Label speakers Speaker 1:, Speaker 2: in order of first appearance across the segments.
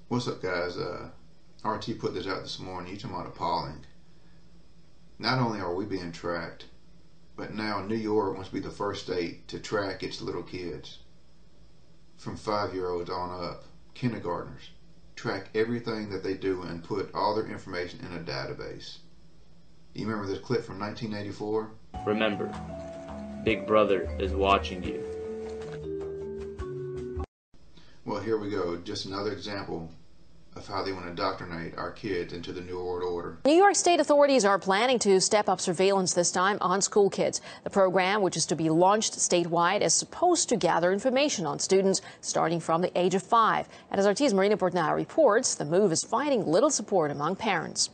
Speaker 1: What's up, guys? RT put this out this morning. You talking about appalling. Not only are we being tracked, but now New York wants to be the first state to track its little kids. From 5-year-olds on up, kindergartners. Track everything that they do and put all their information in a database. You remember this clip from 1984?
Speaker 2: Remember, Big Brother is watching you.
Speaker 1: Well, here we go. Just another example of how they want to indoctrinate our kids into the New World Order.
Speaker 3: New York State authorities are planning to step up surveillance this time on school kids. The program, which is to be launched statewide, is supposed to gather information on students starting from the age of 5. And as RT's Marina Portnao reports, the move is finding little support among parents.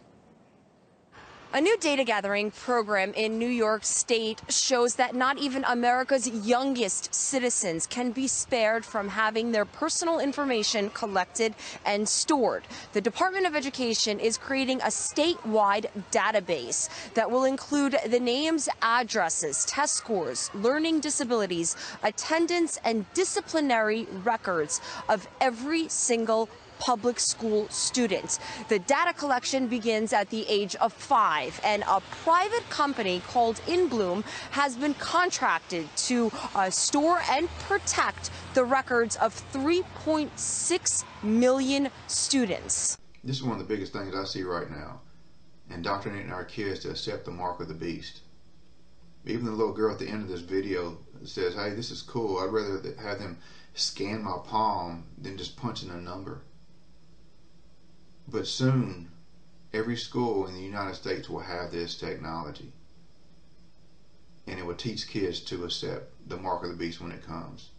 Speaker 4: A new data gathering program in New York State shows that not even America's youngest citizens can be spared from having their personal information collected and stored. The Department of Education is creating a statewide database that will include the names, addresses, test scores, learning disabilities, attendance, and disciplinary records of every single public school students. The data collection begins at the age of 5, and a private company called InBloom has been contracted to store and protect the records of 3.6 million students.
Speaker 1: This is one of the biggest things I see right now. Indoctrinating our kids to accept the mark of the beast. Even the little girl at the end of this video says, hey, this is cool. I'd rather have them scan my palm than just punching a number. But soon, every school in the United States will have this technology. And it will teach kids to accept the mark of the beast when it comes.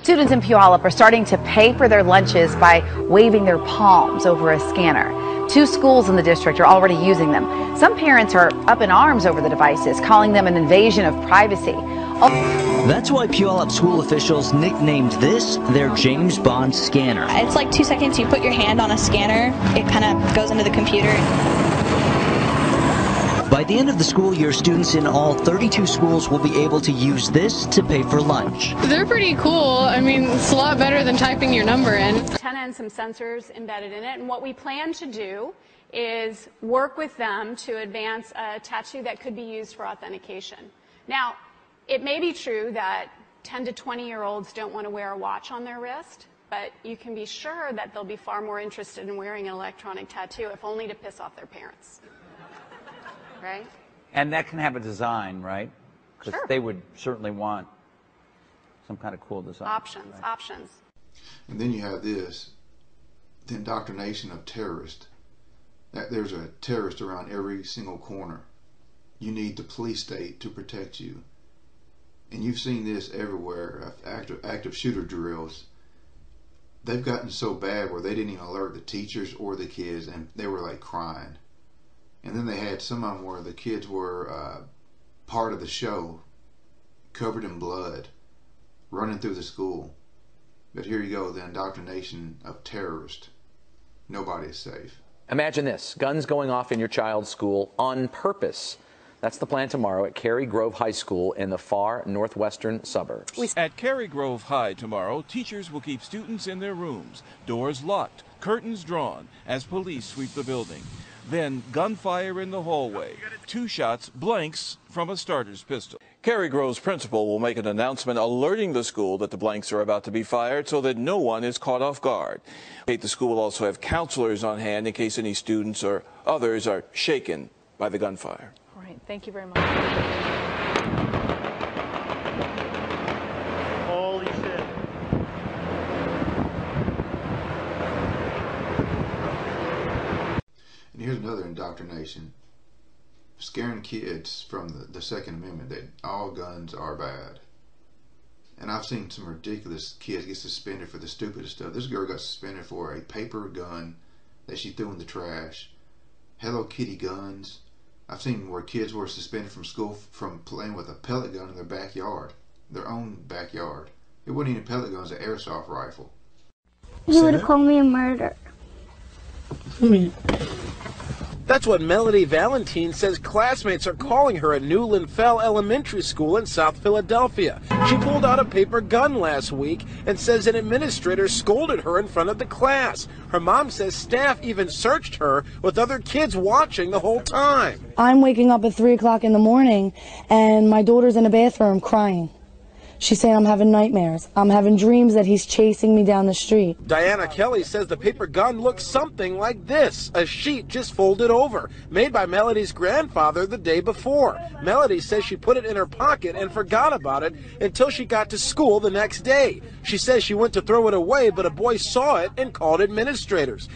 Speaker 5: Students in Puyallup are starting to pay for their lunches by waving their palms over a scanner. 2 schools in the district are already using them. Some parents are up in arms over the devices, calling them an invasion of privacy.
Speaker 6: That's why Puyallup school officials nicknamed this their James Bond scanner.
Speaker 7: It's like 2 seconds, you put your hand on a scanner, it kind of goes into the computer.
Speaker 6: By the end of the school year, students in all 32 schools will be able to use this to pay for lunch.
Speaker 8: They're pretty cool. I mean, it's a lot better than typing your number in.
Speaker 9: Antenna and some sensors embedded in it, and what we plan to do is work with them to advance a tattoo that could be used for authentication. Now, it may be true that 10 to 20-year-olds don't want to wear a watch on their wrist, but you can be sure that they'll be far more interested in wearing an electronic tattoo, if only to piss off their parents. Right?
Speaker 10: And that can have a design, right? Because
Speaker 9: Sure.
Speaker 10: they would certainly want some kind of cool design.
Speaker 9: Options,
Speaker 10: right?
Speaker 9: options.
Speaker 1: And then you have this, the indoctrination of terrorists. That there's a terrorist around every single corner. You need the police state to protect you. And you've seen this everywhere, active shooter drills. They've gotten so bad where they didn't even alert the teachers or the kids, and they were like crying. And then they had some of them where the kids were part of the show, covered in blood, running through the school. But here you go, the indoctrination of terrorists. Nobody is safe.
Speaker 11: Imagine this, guns going off in your child's school on purpose. That's the plan tomorrow at Cary Grove High School in the far northwestern suburbs.
Speaker 12: At Cary Grove High tomorrow, teachers will keep students in their rooms, doors locked, curtains drawn, as police sweep the building. Then gunfire in the hallway. 2 shots, blanks from a starter's pistol. Cary Grove's principal will make an announcement alerting the school that the blanks are about to be fired so that no one is caught off guard. The school will also have counselors on hand in case any students or others are shaken by the gunfire.
Speaker 8: All right, thank you very much.
Speaker 13: Holy shit.
Speaker 1: And here's another indoctrination. Scaring kids from the Second Amendment that all guns are bad. And I've seen some ridiculous kids get suspended for the stupidest stuff. This girl got suspended for a paper gun that she threw in the trash. Hello Kitty guns. I've seen where kids were suspended from school from playing with a pellet gun in their backyard. Their own backyard. It wasn't even a pellet gun, it was an airsoft rifle.
Speaker 14: You would call me a murderer.
Speaker 13: That's what Melody Valentine says classmates are calling her at Newland Fell Elementary School in South Philadelphia. She pulled out a paper gun last week and says an administrator scolded her in front of the class. Her mom says staff even searched her with other kids watching the whole time.
Speaker 14: I'm waking up at 3 o'clock in the morning and my daughter's in the bathroom crying. She's saying I'm having nightmares. I'm having dreams that he's chasing me down the street.
Speaker 13: Diana Kelly says the paper gun looks something like this, a sheet just folded over, made by Melody's grandfather the day before. Melody says she put it in her pocket and forgot about it until she got to school the next day. She says she went to throw it away, but a boy saw it and called administrators.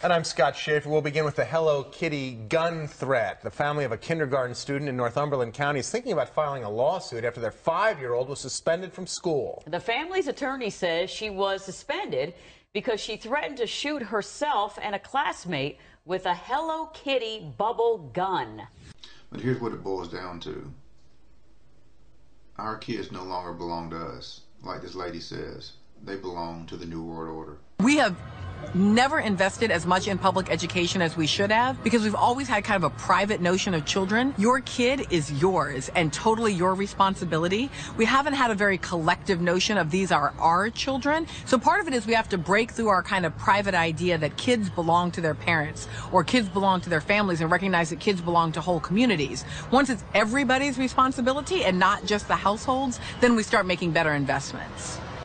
Speaker 15: And I'm Scott Schaefer. We'll begin with the Hello Kitty gun threat. The family of a kindergarten student in Northumberland County is thinking about filing a lawsuit after their 5-year-old was suspended from school.
Speaker 16: The family's attorney says she was suspended because she threatened to shoot herself and a classmate with a Hello Kitty bubble gun.
Speaker 1: But here's what it boils down to. Our kids no longer belong to us. Like this lady says, they belong to the New World Order.
Speaker 17: We have never invested as much in public education as we should have because we've always had kind of a private notion of children. Your kid is yours and totally your responsibility. We haven't had a very collective notion of these are our children. So part of it is we have to break through our kind of private idea that kids belong to their parents or kids belong to their families and recognize that kids belong to whole communities. Once it's everybody's responsibility and not just the households, then we start making better investments.